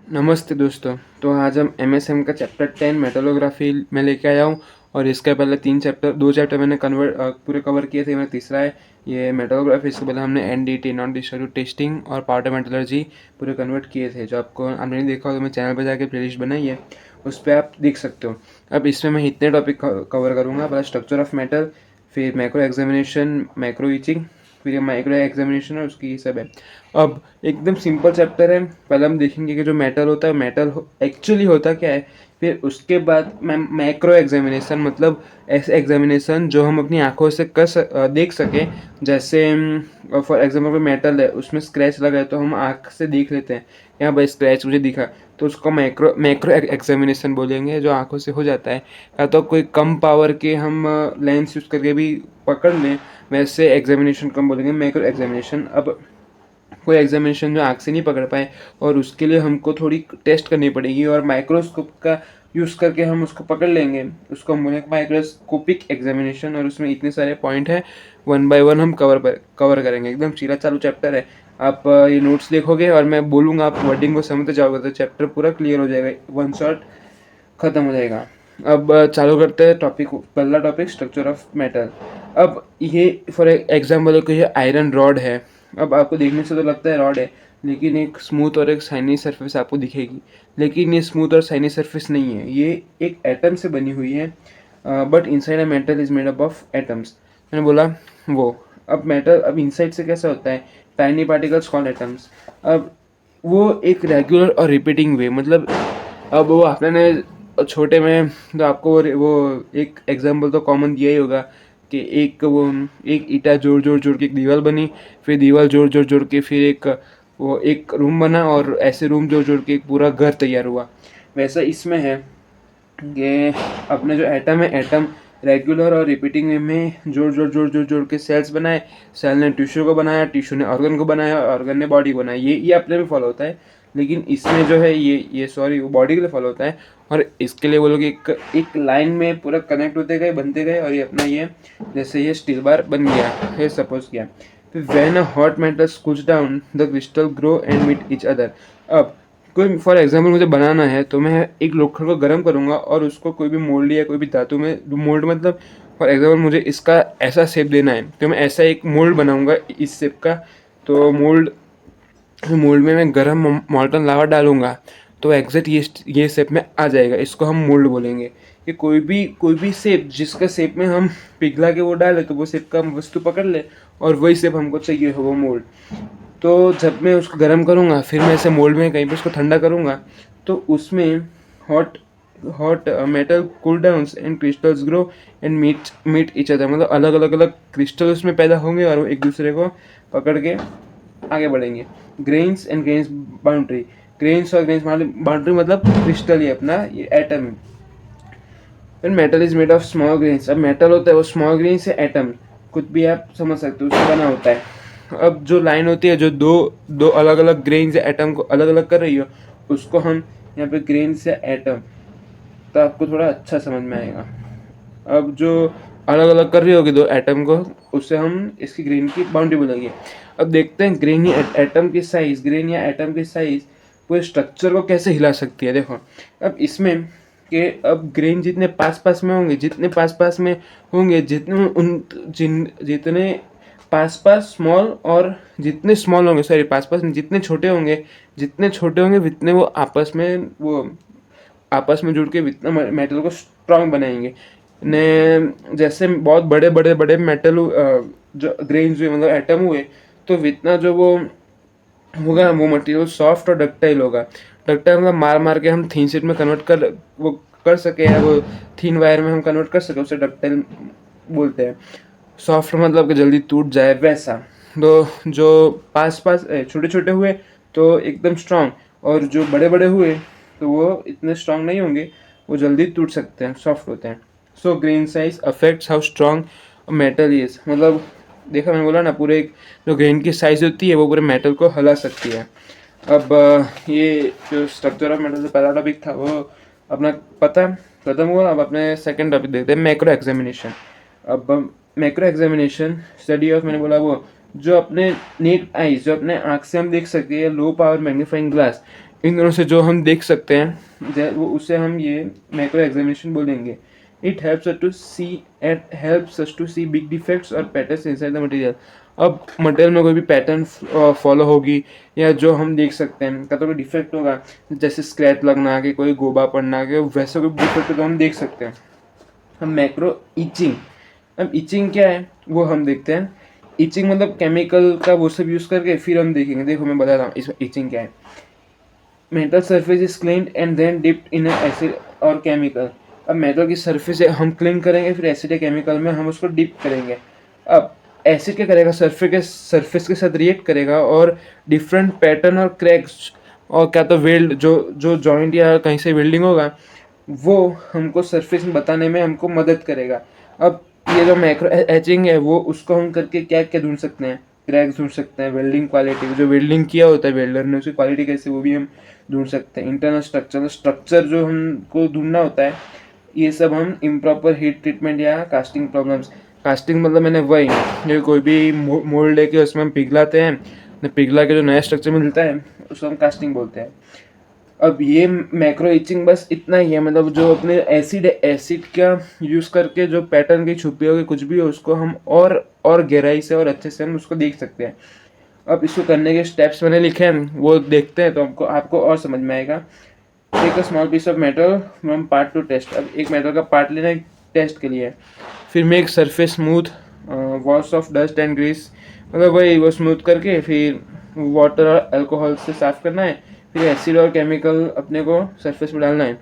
नमस्ते दोस्तों। तो आज हम एमएसएम का चैप्टर 10 मेटलोग्राफी में लेके आया हूँ। और इसके पहले दो चैप्टर मैंने पूरे कवर किए थे। मेरा तीसरा है ये मेटलोग्राफी। इसके पहले हमने एनडीटी नॉन डिस्ट्रक्टिव टेस्टिंग और पाउडर मेटलर्जी पूरे कन्वर्ट किए थे। जो आपको आपने नहीं देखा हो तो मैं चैनल पर जाकर प्लेलिस्ट बनाई है, उस पर आप देख सकते हो। अब इसमें मैं इतने टॉपिक कवर करूँगा। पहले स्ट्रक्चर ऑफ मेटल, फिर मैक्रो एग्जामिनेशन, मैक्रो इचिंग, फिर ये माइक्रो एग्जामिनेशन और उसकी ये सब है। अब एकदम सिंपल चैप्टर है। पहले हम देखेंगे कि जो मेटल होता है मेटल एक्चुअली होता क्या है। फिर उसके बाद मैक्रो एग्जामिनेशन, मतलब ऐसे एग्जामिनेशन जो हम अपनी आंखों से देख सकें। जैसे फॉर एग्जाम्पल कोई मेटल है, उसमें स्क्रैच लगा है तो हम आँख से देख लेते हैं, यहाँ भाई स्क्रैच मुझे दिखा, तो उसको मैक्रो मैक्रो एग्जामिनेशन बोलेंगे, जो आंखों से हो जाता है। या तो कोई कम पावर के हम लेंस यूज़ करके भी पकड़ लें, वैसे एग्जामिनेशन कम बोलेंगे, मैक्रो एग्जामिनेशन। अब कोई एग्जामिनेशन जो आँख से नहीं पकड़ पाए और उसके लिए हमको थोड़ी टेस्ट करनी पड़ेगी और माइक्रोस्कोप का यूज़ करके हम उसको पकड़ लेंगे, उसको हम बोलेंगे माइक्रोस्कोपिक एग्जामिनेशन। और उसमें इतने सारे पॉइंट हैं, वन बाय वन हम कवर करेंगे। एकदम सीधा चालू चैप्टर है। आप ये नोट्स देखोगे और मैं बोलूँगा, आप वर्डिंग को समझते जाओगे तो चैप्टर पूरा क्लियर हो जाएगा, वन शॉट ख़त्म हो जाएगा। अब चालू करते हैं टॉपिक। पहला टॉपिक स्ट्रक्चर ऑफ मेटल। अब ये फॉर एग्जाम्पल को ये आयरन रॉड है। अब आपको देखने से तो लगता है रॉड है, लेकिन एक स्मूथ और एक शाइनी सरफेस आपको दिखेगी, लेकिन ये स्मूथ और शाइनी सरफेस नहीं है, ये एक एटम से बनी हुई है। But inside a metal is made up of atoms. मैंने बोला वो। अब मेटल अब इनसाइड से कैसा होता है, टाइनी पार्टिकल्स कॉल्ड एटम्स। अब वो एक रेगुलर और रिपीटिंग वे, मतलब अब वो आपने छोटे में तो आपको वो एक एग्जाम्पल तो कॉमन दिया ही होगा कि एक ईटा जोड़ जोड़ जोड़ के एक दीवार बनी, फिर दीवार जोड़ जोड़ जोड़ के फिर एक रूम बना, और ऐसे रूम जोड़ जोड़ के एक पूरा घर तैयार हुआ। वैसा इसमें है कि अपने जो एटम है, एटम रेगुलर और रिपीटिंग वे में जोड़ जोड़ जोड़ जोड़ जोड़ के सेल्स बनाए। सेल ने टिश्यू को बनाया, टिश्यू ने ऑर्गन को बनाया, ऑर्गन ने बॉडी को बनाया। ये अपने में फॉलो होता है, लेकिन इसमें जो है ये सॉरी वो बॉडी के लिए फॉलो होता है। और इसके लिए वो लोग एक लाइन में पूरा कनेक्ट होते गए, बनते गए, और ये अपना ये जैसे ये स्टील बार बन गया है, सपोज किया। फिर when a hot metal cools down the crystal grow and meet each other. अब कोई फॉर एग्जाम्पल मुझे बनाना है तो मैं एक लोखंड को गर्म करूँगा और उसको कोई भी मोल्ड या कोई भी धातु में मोल्ड, मतलब फॉर एग्जाम्पल मुझे इसका ऐसा शेप देना है तो मैं ऐसा एक मोल्ड बनाऊँगा इस शेप का। तो मोल्ड मोल्ड में मैं गर्म मॉल्टन लावा डालूंगा तो एग्जैक्ट ये शेप में आ जाएगा, इसको हम मोल्ड बोलेंगे। कि कोई भी शेप जिसका शेप में हम पिघला के वो डाले तो वो शेप का हम वस्तु पकड़ ले और वही शेप हमको चाहिए हो, वो मोल्ड। तो जब मैं उसको गर्म करूँगा फिर मैं ऐसे मोल्ड में कहीं पर उसको ठंडा करूँगा, तो उसमें hot hot metal cool down and crystals grow and meet each other, मतलब अलग क्रिस्टल उसमें पैदा होंगे और वो एक दूसरे को पकड़ के आगे बढ़ेंगे। Grains and grains boundary, grains और ग्रेन्स बाउंड्री मतलब क्रिस्टल ही अपना ये एटम। फिर metal is made of small grains. अब मेटल होता है वो स्मॉल ग्रेन से एटम, कुछ भी आप समझ सकते हो, उससे बना होता है। अब जो लाइन होती है जो दो दो अलग अलग ग्रेन से एटम को अलग अलग कर रही हो, उसको हम यहाँ पे ग्रेन से एटम, तो आपको थोड़ा अच्छा समझ में आएगा। अब जो अलग अलग कर रही होगी दो एटम को, उससे हम इसकी ग्रेन की बाउंड्री बोलेंगे। अब देखते हैं ग्रेन या एटम की साइज, ग्रेन या एटम की साइज पूरे स्ट्रक्चर को कैसे हिला सकती है। देखो अब इसमें कि अब ग्रेन जितने पास पास में होंगे, जितने पास पास स्मॉल, और जितने स्मॉल होंगे, सॉरी पास पास जितने छोटे होंगे, जितने वो आपस में जुड़ के इतना मेटल को स्ट्रांग बनाएंगे ने। जैसे बहुत बड़े बड़े बड़े मेटल जो ग्रेन्स हुए, मतलब एटम हुए, तो इतना जो वो होगा वो मटेरियल सॉफ्ट और डक्टाइल होगा। डक्टाइल मतलब मार मार के हम थीन शीट में कन्वर्ट कर सके, या वो थीन वायर में हम कन्वर्ट कर सके, उसे डक्टाइल बोलते हैं। सॉफ्ट मतलब कि जल्दी टूट जाए वैसा। तो जो पास पास छोटे छोटे हुए तो एकदम स्ट्रांग, और जो बड़े बड़े हुए तो वो इतने स्ट्रांग नहीं होंगे, वो जल्दी टूट सकते हैं, सॉफ्ट होते हैं। So grain size affects how strong metal is, मतलब देखा मैंने बोला ना, पूरे जो ग्रेन की साइज होती है वो पूरे मेटल को हिला सकती है। अब ये जो स्ट्रक्चर ऑफ मेटल से पहला टॉपिक था वो अपना पता खत्म हुआ। अब अपने सेकंड टॉपिक देखते हैं, मैक्रो एग्जामिनेशन। अब मैक्रो एग्जामिनेशन स्टडी ऑफ, मैंने बोला वो जो अपने नेट आइज, जो अपने आँख से हम देख सकते हैं, लो पावर मैग्नीफाइंग ग्लास, इन दोनों से जो हम देख सकते हैं वो उसे हम ये मैक्रो एग्जामिनेशन बोलेंगे। It helps us to see big defects और पैटर्न्स इनसाइड द मटेरियल। अब मटेरियल में कोई भी पैटर्न फॉलो होगी या जो हम देख सकते हैं का तो कोई डिफेक्ट होगा, जैसे स्क्रैच लगना कि कोई गोबा पड़ना कि वैसे कोई डिफेक्ट तो हम देख सकते हैं। हम मैक्रो इचिंग, अब इचिंग क्या है वो हम देखते हैं। इचिंग मतलब केमिकल का वो सब यूज़ करके फिर हम देखेंगे। देखो मैं बता रहा हूँ इसमें इचिंग क्या है। Metal surface is cleaned and then dipped in acid और केमिकल। अब मेटल की सरफेस हम क्लीन करेंगे, फिर एसिड या केमिकल में हम उसको डिप करेंगे। अब एसिड क्या करेगा, सरफेस के साथ रिएक्ट करेगा और डिफरेंट पैटर्न और क्रैक्स और क्या तो वेल्ड जो जो जॉइंट या कहीं से वेल्डिंग होगा वो हमको सरफेस में बताने में हमको मदद करेगा। अब ये जो मैक्रो एचिंग है वो उसको हम करके क्या क्या ढूंढ सकते हैं, क्रैक्स ढूंढ सकते हैं, वेल्डिंग क्वालिटी, जो वेल्डिंग किया होता है वेल्डर ने उसकी क्वालिटी कैसे वो भी हम ढूंढ सकते हैं। इंटरनल स्ट्रक्चर जो हमको ढूंढना होता है, ये सब हम इम्प्रॉपर हीट ट्रीटमेंट या कास्टिंग प्रॉब्लम्स। कास्टिंग मतलब मैंने वही जो कोई भी मोल्ड लेके उसमें हम पिघलाते हैं, पिघला के जो नया स्ट्रक्चर मिलता है उसको हम कास्टिंग बोलते हैं। अब ये मैक्रो इचिंग बस इतना ही है, मतलब जो अपने एसिड का यूज़ करके जो पैटर्न की छुपी होगी कुछ भी हो उसको हम और गहराई से और अच्छे से हम उसको देख सकते हैं। अब इसको करने के स्टेप्स मैंने लिखे हैं वो देखते हैं तो हमको आपको और समझ में आएगा। Take a small piece of metal from part to test. अब एक मेटल का पार्ट लेना है टेस्ट के लिए। फिर make surface smooth, wash off dust and grease, मतलब वही वो स्मूथ करके फिर वाटर और अल्कोहल से साफ करना है। फिर एसिड और केमिकल अपने को सरफेस में डालना है।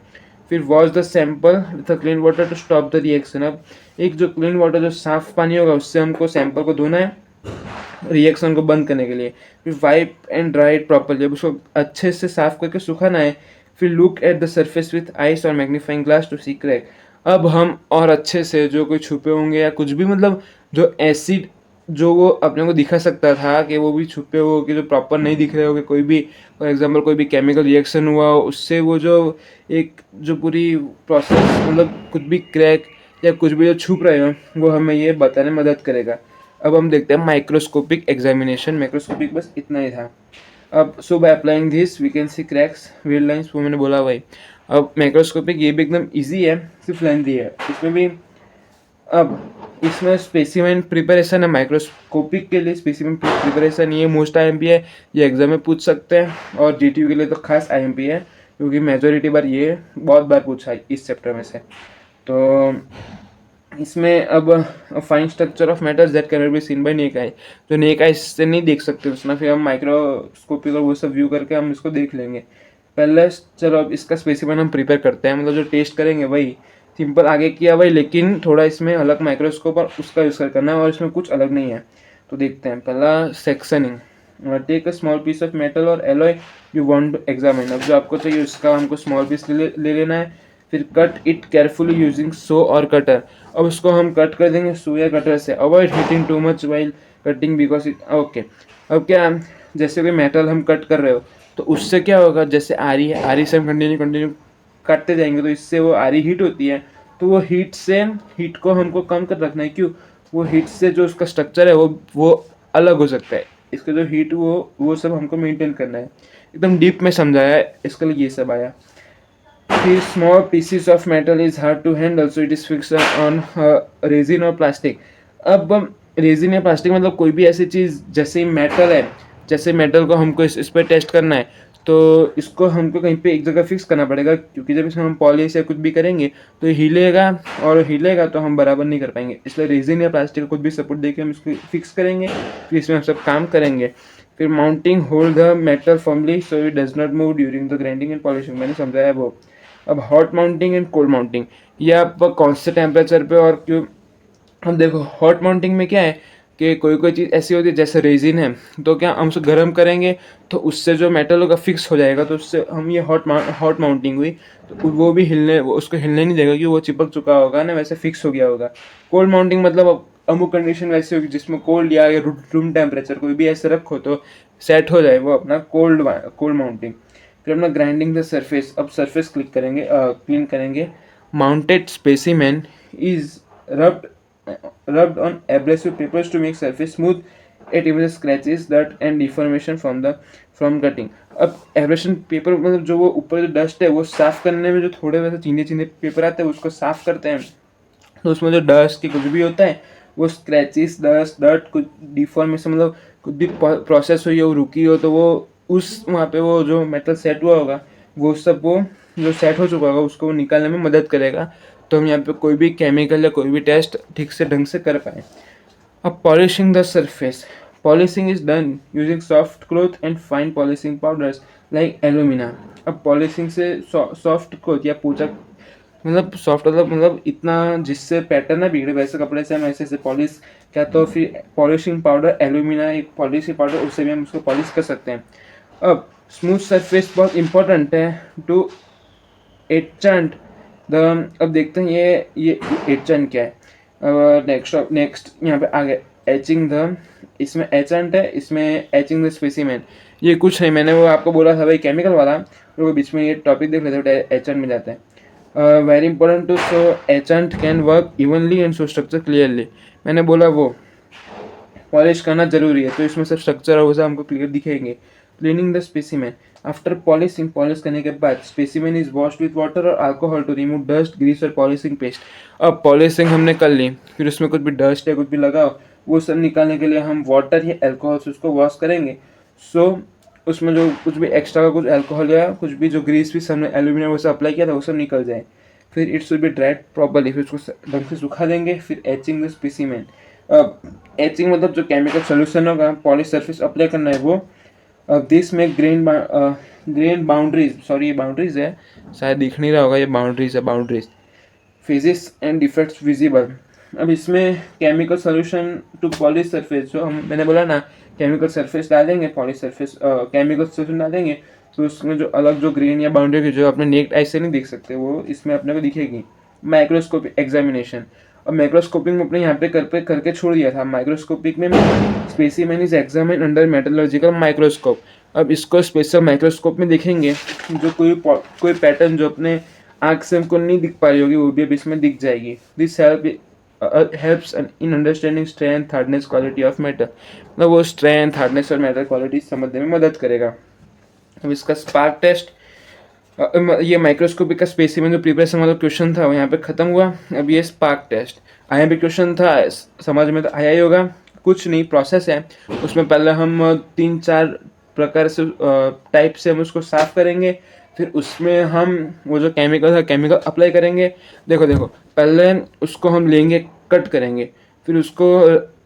फिर wash the sample with clean water to stop the reaction. अब एक जो क्लीन वाटर जो साफ पानी होगा उससे हमको सैंपल को धोना है रिएक्शन को बंद करने के लिए। फिर wipe and dry it properly, अब उसको अच्छे से साफ करके सुखाना है। फिर look at the surface with eyes or magnifying glass to see crack. अब हम और अच्छे से जो कोई छुपे होंगे या कुछ भी, मतलब जो एसिड जो वो अपने को दिखा सकता था कि वो भी छुपे हो कि जो प्रॉपर नहीं दिख रहे हो कि कोई भी फॉर एग्जांपल कोई भी केमिकल रिएक्शन हुआ हो उससे वो जो एक जो पूरी प्रोसेस मतलब कुछ भी क्रैक या कुछ भी जो छुप रहे हो वो हमें ये बताने में मदद करेगा। अब हम देखते हैं माइक्रोस्कोपिक एग्जामिनेशन। माइक्रोस्कोपिक बस इतना ही था। अब so by applying this we can see cracks weld lines, वो मैंने बोला भाई। अब माइक्रोस्कोपिक ये भी एकदम इजी है, सिर्फ लेंथी है इसमें भी। अब इसमें स्पेसिमेन प्रिपरेशन है, माइक्रोस्कोपिक के लिए स्पेसिमेन प्रिपरेशन ये मोस्ट IMP है, ये एग्जाम में पूछ सकते हैं। और GTU के लिए तो खास IMP है क्योंकि मेजोरिटी बार ये बहुत बार पूछा है इस चैप्टर में से। तो इसमें अब fine structure of matters that can not be seen by naked eye, जो नेक आई से नहीं देख सकते उसमें फिर हम माइक्रोस्कोपिक और वो सब व्यू करके हम इसको देख लेंगे। पहले चलो अब इसका स्पेसिमेन हम प्रिपेयर करते हैं, मतलब जो टेस्ट करेंगे वही सिंपल आगे किया भाई, लेकिन थोड़ा इसमें अलग माइक्रोस्कोप और उसका यूज़ करना है और इसमें कुछ अलग नहीं है। तो देखते हैं पहला sectioning. Take a small piece of metal or alloy you want to examine. अब जो आपको चाहिए उसका हमको स्मॉल पीस ले लेना है। फिर cut it carefully using so और कटर। अब उसको हम कट कर देंगे सो या कटर से। Avoid hitting too much while cutting because it okay. अब क्या जैसे कोई मेटल हम कट कर रहे हो तो उससे क्या होगा, जैसे आरी है, आरी से हम कंटिन्यू काटते जाएंगे तो इससे वो आरी हीट होती है, तो वो हीट को हमको कम कर रखना है। क्यों, वो हीट से जो उसका स्ट्रक्चर है वो अलग हो सकता है। इसका जो हीट वो सब हमको मेंटेन करना है। एकदम डीप में समझाया है, इसके लिए ये सब आया। फिर small pieces of metal is hard to handle so it is fixed on resin और प्लास्टिक। अब रेजिन या प्लास्टिक मतलब कोई भी ऐसी चीज़ जैसे मेटल है, जैसे मेटल को हमको इस पर टेस्ट करना है तो इसको हमको कहीं पे एक जगह फिक्स करना पड़ेगा, क्योंकि जब इसमें हम पॉलिश या कुछ भी करेंगे तो हिलेगा तो हम बराबर नहीं कर पाएंगे। इसलिए रेजिन या प्लास्टिक को कुछ भी सपोर्ट देके हम इसको फिक्स करेंगे, फिर इसमें हम सब काम करेंगे। फिर mounting hold the metal firmly so it does not move during the grinding and polishing, मैंने समझाया वो। अब hot mounting and cold mounting, ये आप कौन से टेम्परेचर पे और क्यों। अब देखो हॉट माउंटिंग में क्या है कि कोई चीज़ ऐसी होती है जैसे रेजिन है, तो क्या हम उसको गर्म करेंगे तो उससे जो मेटल होगा फिक्स हो जाएगा, तो उससे हम ये हॉट माउंटिंग हुई। तो वो भी उसको हिलने नहीं देगा क्योंकि वो चिपक चुका होगा ना, वैसे फिक्स हो गया होगा। कोल्ड माउंटिंग मतलब अमुक कंडीशन वैसी होगी जिसमें कोल्ड या रूम टेम्परेचर कोई भी ऐसे रखो तो सेट हो जाए, वो अपना कोल्ड माउंटिंग। फिर अपना ग्राइंडिंग द सरफेस, अब सरफेस क्लीन करेंगे। Mounted specimen is rubbed on abrasive papers to make surface smooth it image scratches dirt and deformation from cutting. अब एब्रेशन पेपर मतलब जो वो ऊपर जो डस्ट है वो साफ करने में जो थोड़े वैसे चीने चीने पेपर आते हैं उसको साफ करते हैं, तो उसमें जो डस्ट की कुछ भी होता है वो स्क्रैचेस डस्ट डर्ट कुछ डिफॉर्मेशन मतलब कुछ भी प्रोसेस हुई हो रुकी हो तो वो उस वहाँ पे वो जो मेटल सेट हुआ होगा वो सब वो जो सेट हो चुका होगा उसको वो निकालने में मदद करेगा, तो हम यहाँ पे कोई भी केमिकल या कोई भी टेस्ट ठीक से ढंग से कर पाए। अब polishing the surface, polishing is done using soft cloth and fine polishing powders like alumina. अब पॉलिशिंग से सॉफ्ट क्लोथ या पूजा मतलब सॉफ्ट मतलब इतना जिससे पैटर्न ना बिगड़े वैसे कपड़े से हम ऐसे ऐसे पॉलिश, क्या तो फिर पॉलिशिंग पाउडर एल्यूमिना एक पॉलिशिंग पाउडर उससे भी हम उसको पॉलिश कर सकते हैं। अब स्मूथ सरफेस बहुत इंपॉर्टेंट है टू एचंट द। अब देखते हैं ये एचंट क्या है। अब नेक्स्ट यहाँ पे आगे एचिंग द, इसमें एचंट है, इसमें एचिंग द स्पेसिमेन। ये कुछ नहीं, मैंने वो आपको बोला था भाई केमिकल वाला, तो बीच में ये टॉपिक देख लेते हैं एचंट में जाते हैं। Very important to show etchant can work evenly and show structure clearly. मैंने बोला वो पॉलिश करना जरूरी है, तो इसमें सब स्ट्रक्चर और वो सब हमको क्लियर दिखेंगे। Cleaning the specimen, after polishing polish करने के बाद specimen is washed with water or alcohol to remove dust grease or polishing paste. अब पॉलिशिंग हमने कर ली, फिर उसमें कुछ भी डस्ट है कुछ भी लगा वो सब निकालने के लिए हम वाटर या अल्कोहल से उसको वॉश करेंगे। सो उसमें जो कुछ भी एक्स्ट्रा का कुछ अल्कोहल या कुछ भी जो ग्रीस भी हमने एल्यूमिनियम वो सब अप्लाई किया था वो सब निकल जाए। फिर it's will be dried properly, फिर उसको ढंग से सुखा देंगे। फिर एचिंग द स्पेसिमेन, एचिंग मतलब जो केमिकल सोल्यूशन होगा पॉलिश सरफेस अप्लाई करना है वो। दिस में ग्रेन बाउंड्रीज, सॉरी ये बाउंड्रीज है शायद दिख नहीं रहा होगा, ये बाउंड्रीज है boundaries, physics and defects visible. अब इसमें chemical solution to polish surface, जो हम मैंने बोला ना केमिकल सरफेस डालेंगे पॉलिश सरफेस केमिकल सोल्यूशन डालेंगे तो उसमें जो अलग जो ग्रेन या बाउंड्री की जो अपने नेक्ड आई से नहीं देख सकते वो इसमें अपने को दिखेगी। माइक्रोस्कोपिक एग्जामिनेशन, अब माइक्रोस्कोपिक में अपने यहाँ पे करके छोड़ दिया था। माइक्रोस्कोपिक में specimen is examine under metallurgical microscope. अब इसको स्पेशल माइक्रोस्कोप में देखेंगे, जो कोई पैटर्न जो अपने आँख से हमको नहीं दिख पा रही होगी वो भी अब इसमें दिख जाएगी। This helps in understanding strength hardness quality of metal, मतलब वो स्ट्रेंथ हार्डनेस और मेटल क्वालिटी समझने में मदद करेगा। अब इसका स्पार्क टेस्ट, ये माइक्रोस्कोपिक का स्पेसिमेन जो प्रिपरेशन वाला क्वेश्चन था वो यहाँ पे खत्म हुआ। अब ये स्पार्क टेस्ट आया भी क्वेश्चन था, समझ में तो आया ही होगा। कुछ नहीं प्रोसेस है, उसमें पहले हम 3-4 प्रकार से टाइप से हम उसको साफ करेंगे, फिर उसमें हम वो जो केमिकल है केमिकल अप्लाई करेंगे। देखो देखो पहले उसको हम लेंगे कट करेंगे, फिर उसको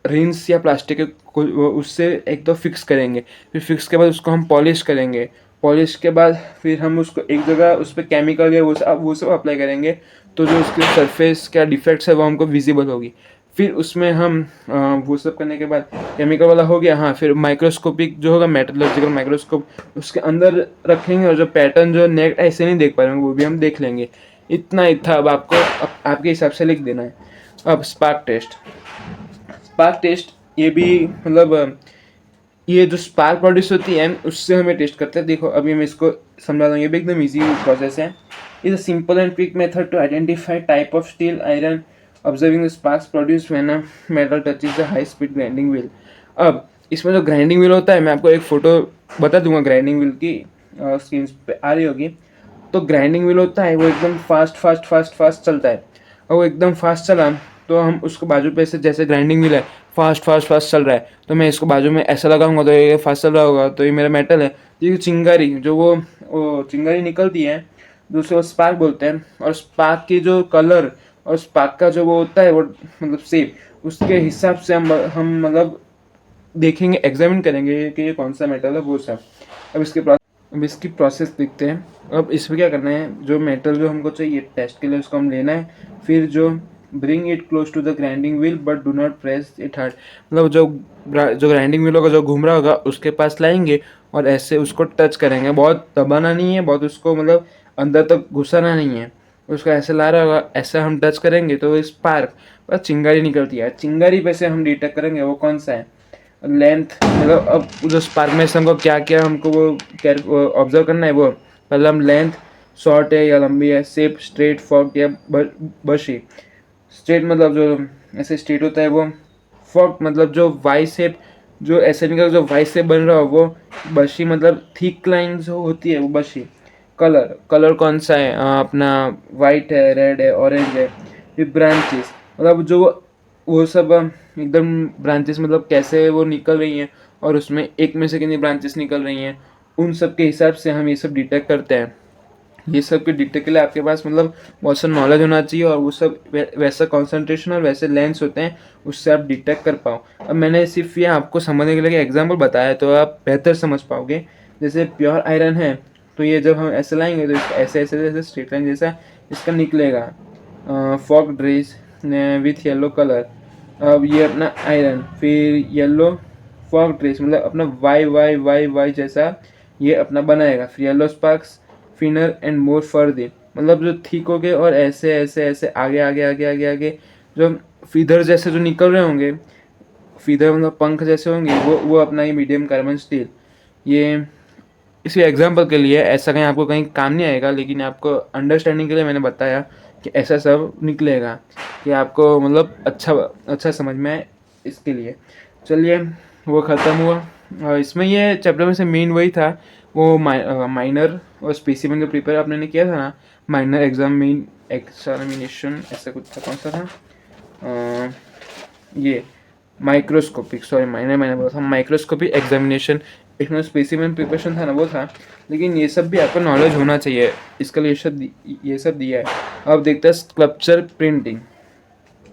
रिंस या प्लास्टिक के उससे एक तो फिक्स करेंगे, फिर फिक्स के बाद उसको हम पॉलिश करेंगे। पॉलिश के बाद फिर हम उसको एक जगह उस पर केमिकल या वो सब अप्लाई करेंगे, तो जो उसके सरफेस क्या डिफेक्ट्स है वो हमको विजिबल होगी। फिर उसमें हम वो सब करने के बाद केमिकल वाला हो गया, हाँ फिर माइक्रोस्कोपिक जो होगा मेटलर्जिकल माइक्रोस्कोप उसके अंदर रखेंगे और जो पैटर्न जो नेक्स्ट ऐसे नहीं देख पा रहे वो भी हम देख लेंगे। इतना ही था, अब आपको आपके हिसाब से लिख देना है। अब स्पार्क टेस्ट, स्पार्क टेस्ट ये भी मतलब ये जो स्पार्क प्रोड्यूस होती है उससे हमें टेस्ट करते हैं। देखो अभी मैं इसको समझा दूँ, ये भी एकदम ईजी प्रोसेस है। Is a simple and quick method to identify type of steel iron observing the sparks produce when a metal touches the high speed grinding wheel. अब इसमें जो ग्राइंडिंग व्हील होता है मैं आपको एक फ़ोटो बता दूंगा ग्राइंडिंग व्हील की, स्क्रीन पे आ रही होगी। तो ग्राइंडिंग व्हील होता है वो एकदम फास्ट चलता है, और वो एकदम फास्ट चला तो हम उसको बाजू पे से जैसे ग्राइंडिंग व्हील है फास्ट चल रहा है तो मैं इसको बाजू में ऐसा लगाऊंगा तो ये फास्ट चल रहा होगा, तो ये मेरा मेटल है। ये चिंगारी जो वो चिंगारी निकलती है दूसरे वो स्पार्क बोलते हैं, और स्पार्क की जो कलर और स्पार्क का जो वो होता है वो मतलब शेप उसके हिसाब से हम मतलब देखेंगे एग्जामिन करेंगे कि ये कौन सा मेटल है वो सब। अब इसकी प्रोसेस देखते हैं। अब इसमें क्या करना है, जो मेटल जो हमको चाहिए टेस्ट के लिए उसको हम लेना है, फिर जो bring it close to the grinding wheel but do not press it hard, मतलब जो ग्राइंडिंग व्हील होगा जो घूम रहा होगा उसके पास लाएंगे और ऐसे उसको टच करेंगे, बहुत दबाना नहीं है, बहुत उसको मतलब अंदर तक घुसाना नहीं है, उसको ऐसे ला रहा होगा ऐसे हम टच करेंगे तो स्पार्क बस चिंगारी निकलती है। चिंगारी पे से हम डिटेक्ट करेंगे वो कौन सा है, लेंथ मतलब अब जो स्पार्क में से हमको क्या क्या हमको वो ऑब्जर्व करना है। वो पहले हम लेंथ शॉर्ट है या लंबी है, शेप स्ट्रेट फॉर्क या बशी। स्ट्रेट मतलब जो ऐसे स्ट्रेट होता है वो, फॉर्क मतलब जो वाई शेप जो एसएन का जो वाइट से बन रहा हो वो बशी, मतलब थिक लाइन जो होती है वो बशी। कलर कौन सा है? अपना वाइट है, रेड है, ऑरेंज है। फिर ब्रांचेस, मतलब जो वो सब एकदम ब्रांचेस, मतलब कैसे वो निकल रही हैं और उसमें एक में से कितनी ब्रांचेस निकल रही हैं, उन सब के हिसाब से हम ये सब डिटेक्ट करते हैं। ये सब के डिटेक्ट के लिए आपके पास मतलब बहुत सा नॉलेज होना चाहिए, और वो सब वैसा कंसंट्रेशन और वैसे लेंस होते हैं, उससे आप डिटेक्ट कर पाओ। अब मैंने सिर्फ ये आपको समझने के लिए एग्जाम्पल बताया, तो आप बेहतर समझ पाओगे। जैसे प्योर आयरन है, तो ये जब हम ऐसे लाएंगे तो इसका ऐसे ऐसे जैसे स्ट्रेट लाइन जैसा इसका निकलेगा। Fog dress with yellow colour. अब ये अपना आयरन, फिर येलो फॉग ड्रेस, मतलब अपना वाई वाई वाई वाई जैसा ये अपना बनाएगा। फिर yellow sparks finer and more further, मतलब जो ठीक हो गए और ऐसे ऐसे ऐसे आगे आगे आगे आगे आगे जो फीदर जैसे जो निकल रहे होंगे, फीदर मतलब पंख जैसे होंगे, वो अपना ये मीडियम कार्बन स्टील। ये इसी एग्जाम्पल के लिए, ऐसा कहीं आपको कहीं काम नहीं आएगा, लेकिन आपको अंडरस्टैंडिंग के लिए मैंने बताया कि ऐसा सब निकलेगा, कि आपको मतलब अच्छा अच्छा समझ में आए इसके लिए। चलिए, वो ख़त्म हुआ। और इसमें ये चैप्टर में से मेन वही था, वो माइनर और स्पेसिमेन का प्रिपेयर आपने ने किया था ना, माइनर एग्जामिनेशन ऐसा कुछ था, कौन सा था? ये माइक्रोस्कोपिक, सॉरी मैंने बोला था माइक्रोस्कोपिक एग्जामिनेशन, इसमें स्पेसिमेन प्रिपरेशन था ना, वो था। लेकिन ये सब भी आपको नॉलेज होना चाहिए, इसके लिए ये सब दिया है। अब देखते हैं स्कल्पचर प्रिंटिंग,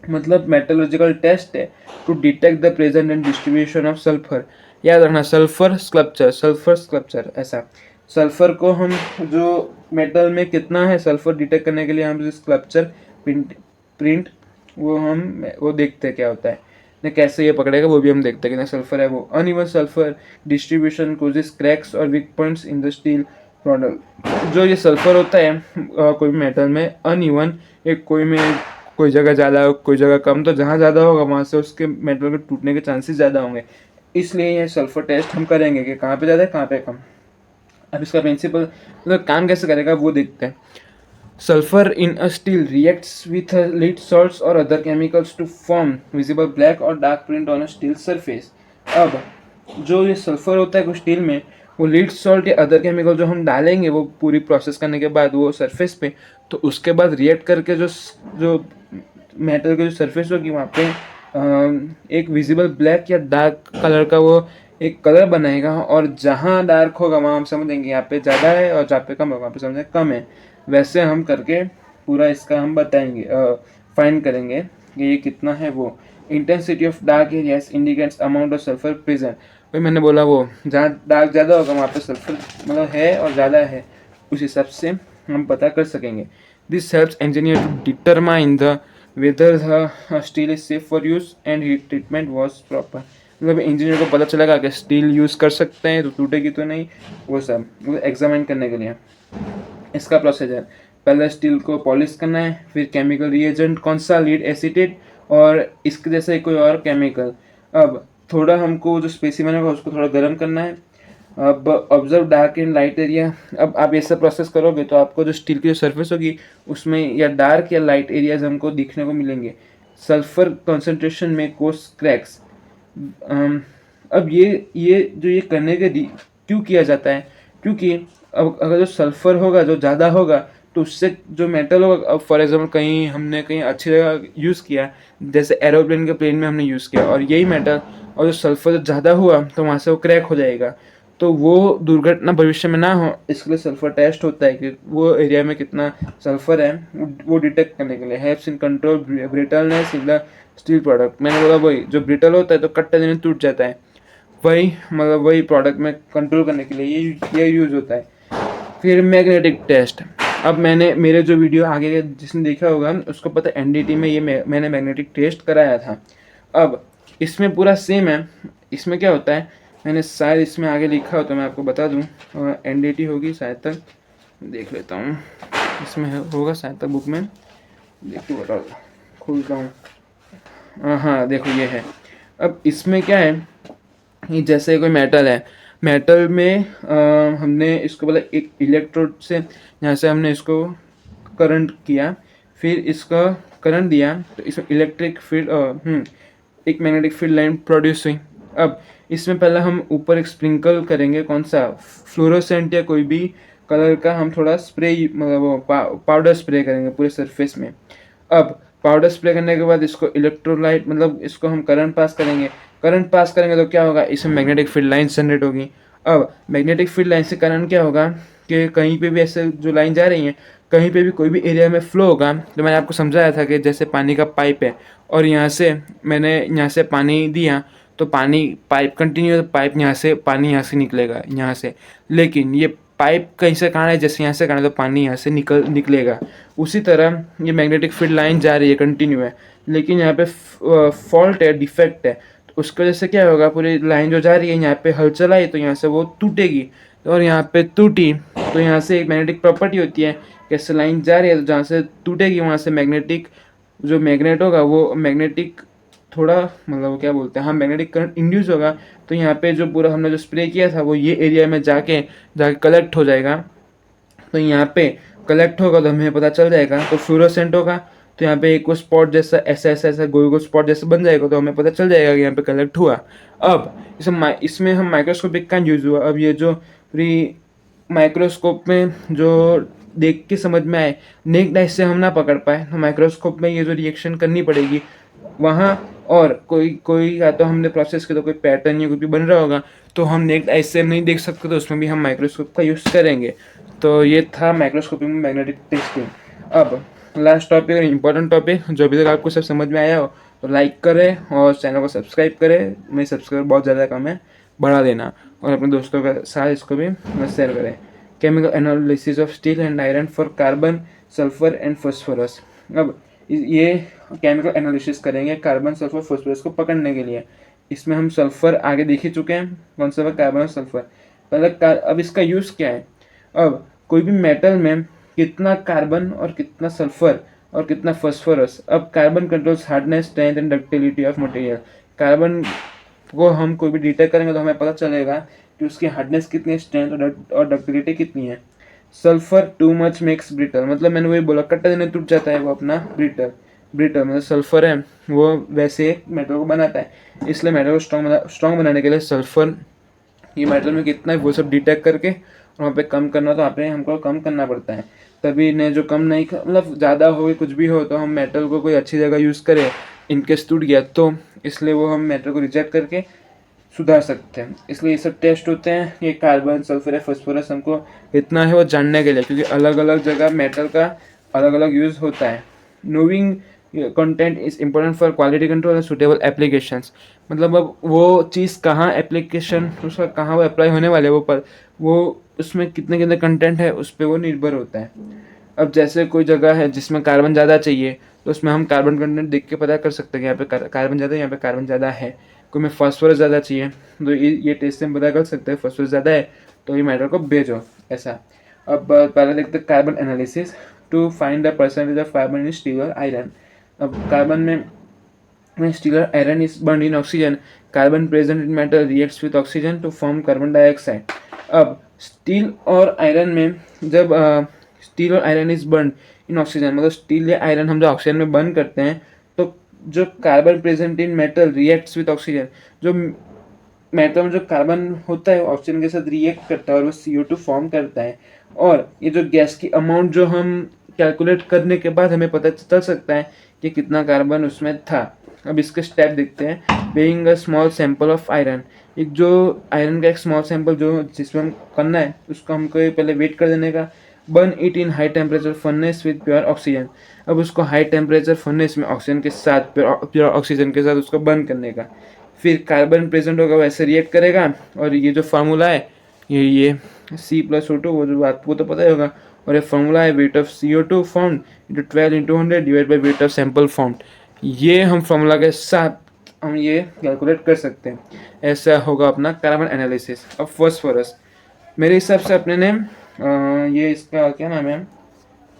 मतलब मेटलर्जिकल टेस्ट है to detect the present and distribution of sulphur. याद रखना, सल्फर स्कल्पचर ऐसा। सल्फर को हम जो मेटल में कितना है सल्फर डिटेक्ट करने के लिए हम स्कल्पचर प्रिंट वो देखते हैं क्या होता है ना, कैसे ये पकड़ेगा वो भी हम देखते हैं कि ना सल्फर है वो। Uneven sulphur distribution causes cracks or weak points in the steel product. जो ये सल्फर होता है कोई मेटल में अनइवन, एक कोई जगह ज़्यादा कोई जगह कम, तो जहाँ ज़्यादा होगा वहाँ से उसके मेटल के टूटने के चांसेस ज़्यादा होंगे। इसलिए ये सल्फर टेस्ट हम करेंगे कि कहाँ पे ज़्यादा है कहाँ पे कम। अब इसका प्रिंसिपल मतलब काम कैसे करेगा वो देखते हैं। Sulphur in a steel reacts with lead salts or other chemicals to form visible black or dark print on a steel surface. अब जो ये सल्फर होता है कुछ स्टील में, वो लीड सॉल्ट या अदर केमिकल जो हम डालेंगे वो पूरी प्रोसेस करने के बाद वो सरफेस पे, तो उसके बाद रिएक्ट करके जो जो मेटल की जो सरफेस होगी वहाँ पे एक विजिबल ब्लैक या डार्क कलर का वो एक कलर बनाएगा। और जहाँ डार्क होगा वहाँ हम समझेंगे यहाँ पे ज़्यादा है, और जहाँ पे कम होगा वहाँ पे समझेंगे कम है। वैसे हम करके पूरा इसका हम बताएंगे, फाइंड करेंगे कि ये कितना है। वो intensity of dark areas indicates amount of sulphur present. वही मैंने बोला, वो जहाँ डार्क ज़्यादा होगा वहाँ पे सल्फर मतलब है और ज़्यादा है, उस हिसाब से हम पता कर सकेंगे। This helps engineer to determine the whether the steel is safe for use and heat treatment was proper. मतलब इंजीनियर को पता चलेगा कि स्टील यूज़ कर सकते हैं तो टूटेगी तो नहीं, वो सब मतलब एग्जामिन करने के लिए। इसका प्रोसीजर, पहले स्टील को पॉलिश करना है, फिर केमिकल रिएजेंट कौन सा, लीड एसीटेट और इसके जैसे कोई और केमिकल। अब थोड़ा हमको जो स्पेसिमेन होगा उसको थोड़ा गर्म करना है। अब observe dark and light area. अब आप ये सब प्रोसेस करोगे तो आपको जो स्टील की जो सर्फेस होगी उसमें या डार्क या लाइट एरियाज हमको दिखने को मिलेंगे। सल्फर कॉन्सेंट्रेशन में कोस क्रैक्स। अब ये करने के क्यों किया जाता है, क्योंकि अब अगर जो सल्फर होगा जो ज़्यादा होगा तो उससे जो मेटल होगा, अब फॉर एग्जाम्पल कहीं हमने कहीं अच्छी जगह यूज़ किया, जैसे एरोप्लेन के प्लेन में हमने यूज़ किया और यही मेटल, और जो सल्फर ज़्यादा हुआ तो वहाँ से वो क्रैक हो जाएगा। तो वो दुर्घटना भविष्य में ना हो इसके लिए सल्फर टेस्ट होता है कि वो एरिया में कितना सल्फर है वो डिटेक्ट करने के लिए। Helps in control brittleness in the steel product. मैंने बोला वही, जो ब्रिटल होता है तो कट्टे दिन टूट जाता है, वही मतलब वही प्रोडक्ट में कंट्रोल करने के लिए ये यूज़ होता है। फिर मैग्नेटिक टेस्ट। अब मेरे जो वीडियो आगे जिसने देखा होगा उसको पता है एनडीटी में ये मैंने मैग्नेटिक टेस्ट कराया था। अब इसमें पूरा सेम है। इसमें क्या होता है, मैंने शायद इसमें आगे लिखा हो तो मैं आपको बता दूं। एनडीटी होगी शायद तक, देख लेता हूँ इसमें होगा शायद तक बुक में, देखो बता खोलता हूँ। हाँ देखो ये है। अब इसमें क्या है, ये जैसे कोई मेटल है, मेटल में हमने इसको बोला एक इलेक्ट्रोड से, यहाँ से हमने इसको करंट किया, फिर इसका करंट दिया तो इसमें इलेक्ट्रिक फील्ड एक मैग्नेटिक फील्ड लाइन प्रोड्यूस हुई। अब इसमें पहले हम ऊपर एक स्प्रिंकल करेंगे, कौन सा, फ्लोरोसेंट या कोई भी कलर का हम थोड़ा स्प्रे, मतलब वो पाउडर स्प्रे करेंगे पूरे सरफेस में। अब पाउडर स्प्रे करने के बाद इसको इलेक्ट्रोलाइट, मतलब इसको हम करंट पास करेंगे। करंट पास करेंगे तो क्या होगा, इसमें मैग्नेटिक फील्ड लाइन्स जनरेट होगी। अब मैग्नेटिक फील्ड लाइन से कारण क्या होगा कि कहीं पे भी ऐसे जो लाइन जा रही है, कहीं पे भी कोई भी एरिया में फ्लो होगा, तो मैंने आपको समझाया था कि जैसे पानी का पाइप है और यहाँ से मैंने यहाँ से पानी दिया, तो पानी पाइप कंटिन्यू, तो पाइप यहाँ से पानी यहाँ से निकलेगा यहाँ से, लेकिन ये पाइप कहीं से कहाँ है, जैसे यहाँ से कहाँ है तो पानी यहाँ से निकलेगा। उसी तरह ये मैग्नेटिक फील्ड लाइन जा रही है, कंटिन्यू है, लेकिन यहाँ पे फॉल्ट है, डिफेक्ट है, तो उसकी वजह से क्या होगा, पूरी लाइन जो जा रही है यहाँ पे हलचल आई तो यहाँ से वो टूटेगी, और यहाँ पे टूटी तो यहाँ से एक मैग्नेटिक प्रॉपर्टी होती है, कैसे लाइन जा रही है तो जहाँ से टूटेगी वहाँ से मैग्नेटिक, जो मैग्नेट होगा वो मैग्नेटिक थोड़ा, मतलब वो क्या बोलते हैं, हाँ, मैग्नेटिक करंट इंड्यूस होगा, तो यहाँ पे जो पूरा हमने जो स्प्रे किया था वो ये एरिया में जाके जाके कलेक्ट हो जाएगा। तो यहाँ पे कलेक्ट होगा तो हमें पता चल जाएगा, तो फ्लोरोसेंट होगा तो यहाँ पे एक स्पॉट जैसा ऐसा ऐसा ऐसा गोल गोल स्पॉट जैसा बन जाएगा, तो हमें पता चल जाएगा कि यहाँ पे कलेक्ट हुआ। अब इसमें हम माइक्रोस्कोपिक का यूज़ हुआ। अब ये जो प्री माइक्रोस्कोप में जो देख के समझ में आए, नेक्ड आई से हम ना पकड़ पाए, तो माइक्रोस्कोप में ये जो रिएक्शन करनी पड़ेगी वहाँ, और कोई कोई या तो हमने प्रोसेस किया तो कोई पैटर्न या कुछ भी बन रहा होगा तो हम नेक्ड आई से नहीं देख सकते, तो उसमें भी हम माइक्रोस्कोप का यूज़ करेंगे। तो ये था माइक्रोस्कोपिक में मैग्नेटिक टेस्टिंग। अब लास्ट टॉपिक और इम्पोर्टेंट टॉपिक, जो अभी तक आपको सब समझ में आया हो तो लाइक करें और चैनल को सब्सक्राइब करें। मेरे सब्सक्राइबर बहुत ज़्यादा कम है, बढ़ा देना, और अपने दोस्तों के साथ इसको भी शेयर करें। Chemical analysis of steel and iron for carbon, sulphur and phosphorus. अब ये केमिकल एनालिसिस करेंगे कार्बन, सल्फर, फॉस्फोरस को पकड़ने के लिए। इसमें हम सल्फर आगे देख ही चुके हैं, कौन सा, कार्बन और सल्फर। पहले अब इसका यूज़ क्या है, अब कोई भी मेटल में कितना कार्बन और कितना सल्फर और कितना फॉस्फोरस। अब carbon controls hardness, strength and ductility of material. Carbon को हम कोई भी डिटेक्ट करेंगे तो हमें पता चलेगा कि उसकी हार्डनेस कितनी है, स्ट्रेंथ और डक्टिलिटी कितनी है। Sulphur too much makes brittle, मतलब मैंने वही बोला, कट्टा देने टूट जाता है वो अपना ब्रिटल। ब्रिटल मतलब सल्फर है वो वैसे मेटल को बनाता है, इसलिए मेटल को स्ट्रॉन्ग बनाने के लिए सल्फर ये मेटल में कितना है वो सब डिटेक्ट करके और वहाँ पे कम करना, तो यहाँ पे हमको कम करना पड़ता है। तभी ने जो कम नहीं, मतलब ज़्यादा हो गई कुछ भी हो तो हम मेटल को कोई अच्छी जगह यूज़ करें, इनकेस टूट गया तो, इसलिए वो हम मेटल को रिजेक्ट करके सुधार सकते हैं। इसलिए ये सब टेस्ट होते हैं, ये कार्बन, सल्फर या फॉस्फोरस हमको इतना है वो जानने के लिए, क्योंकि अलग अलग जगह मेटल का अलग अलग यूज़ होता है। Knowing content is important for quality control and suitable applications. मतलब अब वो चीज़ कहाँ एप्लीकेशन उसका कहाँ वो अप्लाई होने वाले वो उसमें कितने कितने कंटेंट है उस पर वो निर्भर होता है। अब जैसे कोई जगह है जिसमें कार्बन ज़्यादा चाहिए तो उसमें हम कार्बन कंटेंट देख के पता कर सकते हैं कि यहाँ पे कार्बन ज़्यादा है, यहाँ पे कार्बन ज़्यादा है। कोई में फास्फोरस ज़्यादा चाहिए तो ये टेस्ट से हम पता कर सकते हैं फास्फोरस ज़्यादा है तो ये मैटर को भेजो, ऐसा। अब पहले देखते हैं carbon analysis to find the percentage of carbon in steel और आयरन। अब कार्बन में स्टील और iron is burn in oxygen, carbon present in metal reacts with oxygen to form carbon dioxide. अब स्टील और आयरन में जब स्टील और iron is burn in oxygen, मतलब स्टील या आयरन हम जो ऑक्सीजन में बर्न करते हैं तो जो carbon present in metal reacts with oxygen, जो मेटल में जो कार्बन होता है ऑक्सीजन के साथ रिएक्ट करता है और वो CO2 फॉर्म करता है। और ये जो गैस की अमाउंट जो हम कैलकुलेट करने के बाद हमें पता चल सकता है कि कितना कार्बन उसमें था। अब इसके स्टेप देखते हैं। Weighing a small sample of iron, एक जो आयरन का एक स्मॉल सैंपल जो जिसमें हम करना है उसको हमको पहले वेट कर देने का। Burn it in high temperature furnace with pure oxygen, अब उसको हाई टेम्परेचर फर्नेस में ऑक्सीजन के साथ प्योर ऑक्सीजन के साथ उसको बर्न करने का। फिर कार्बन प्रेजेंट होगा वैसे रिएक्ट करेगा, और ये जो फार्मूला है ये C+O2 वो जो बात वो तो पता ही होगा, और ये फार्मूला है weight of CO2 formed into 12 into 100 divide by weight of sample formed. ये हम फार्मूला के साथ हम ये कैलकुलेट कर सकते हैं। ऐसा होगा अपना कार्बन एनालिसिस। अब फॉस्फोरस, मेरे हिसाब से अपने ने ये इसका क्या नाम है,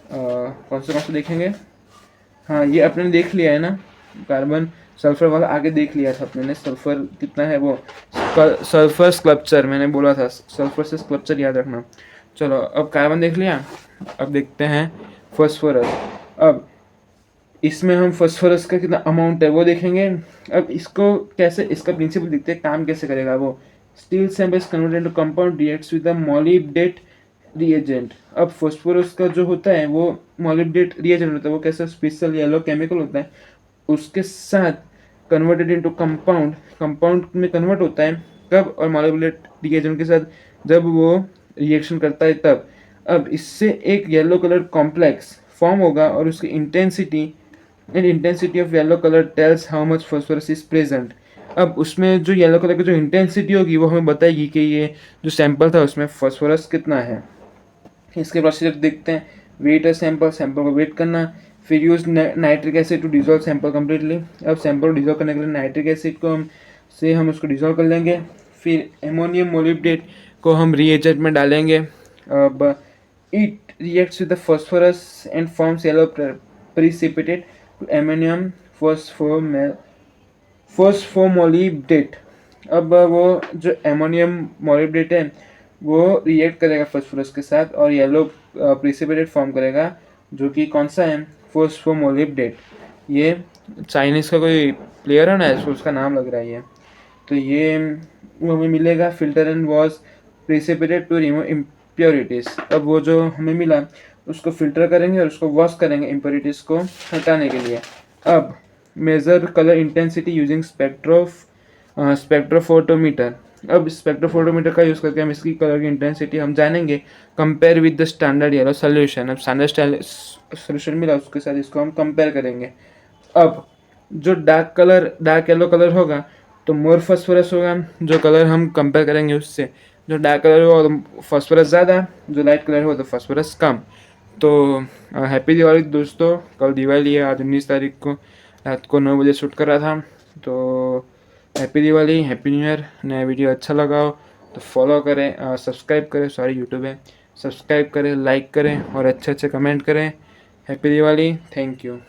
कौन सा देखेंगे, हाँ ये अपने ने देख लिया है ना, कार्बन सल्फर वाला आगे देख लिया था अपने ने। सल्फर कितना है वो सल्फर स्कल्पचर मैंने बोला था, सल्फर से स्कल्पचर याद रखना। चलो अब कार्बन देख लिया, अब देखते हैं फॉस्फोरस। अब इसमें हम फास्फोरस का कितना अमाउंट है वो देखेंगे। अब इसको कैसे, इसका प्रिंसिपल देखते हैं, काम कैसे करेगा वो। Steel sample is converted into compound reacts with the molybdate reagent. अब फास्फोरस का जो होता है वो मोलिब्डेट रिएजेंट होता है, वो कैसा स्पेशल येलो केमिकल होता है, उसके साथ कन्वर्टेड इनटू कंपाउंड, कंपाउंड में कन्वर्ट होता है कब, और मोलिब्डेट रिएजेंट के साथ जब वो रिएक्शन करता है तब। अब इससे एक येलो कलर कॉम्प्लेक्स फॉर्म होगा और उसकी intensity and intensity of yellow colour tales how much phosphorus is present. अब उसमें जो येलो कलर की जो इंटेंसिटी होगी वो हमें बताएगी कि ये जो सैंपल था उसमें फास्फोरस कितना है। इसके प्रोसीजर देखते हैं। वेट है सैंपल, सैंपल को वेट करना, फिर use nitric acid to dissolve sample completely. अब सैंपल को डिजोल्व करने के लिए नाइट्रिक एसिड को हम उसको डिजोल्व कर लेंगे। फिर एमोनियम मोलिब्डेट को हम रीएजेंट में डालेंगे। अब it reacts with the phosphorus and forms yellow precipitate to ammonium phosphomolybdate. अब वो जो एमोनियम मोलिब्डेट है वो रिएक्ट करेगा फास्फोरस के साथ और येलो प्रिसिपिटेट फॉर्म करेगा, जो कि कौन सा है, फॉस्फोमोलिब्डेट। ये चाइनीज़ का कोई प्लेयर है ना, ऐसा उसका नाम लग रहा है ये। तो ये वो हमें मिलेगा filter and wash precipitate to remove impurities. अब वो जो हमें मिला उसको फिल्टर करेंगे और उसको वॉश करेंगे इम्प्योरिटीज़ को हटाने के लिए। अब measure colour intensity using spectrophotometer. अब स्पेक्ट्रोफोटोमीटर का यूज़ करके हम इसकी कलर की इंटेंसिटी हम जानेंगे। Compare with the standard yellow solution. अब स्टैंडर्ड सोल्यूशन मिला उसके साथ इसको हम कंपेयर करेंगे। अब जो डार्क येलो कलर होगा तो मोर फास्फोरस होगा, जो कलर हम कंपेयर करेंगे उससे। जो डार्क कलर होगा तो फास्फोरस ज़्यादा, जो लाइट कलर होगा तो फास्फोरस कम। तो हैप्पी दिवाली दोस्तों। कल दिवाली है, आज 19 तारीख को रात को 9 बजे शूट कर रहा था। तो happy Diwali, happy new year. नया वीडियो अच्छा लगा हो तो फॉलो करें, सब्सक्राइब करें, सॉरी यूट्यूब है, सब्सक्राइब करें, लाइक करें और अच्छे अच्छे कमेंट करें। Happy Diwali, thank you.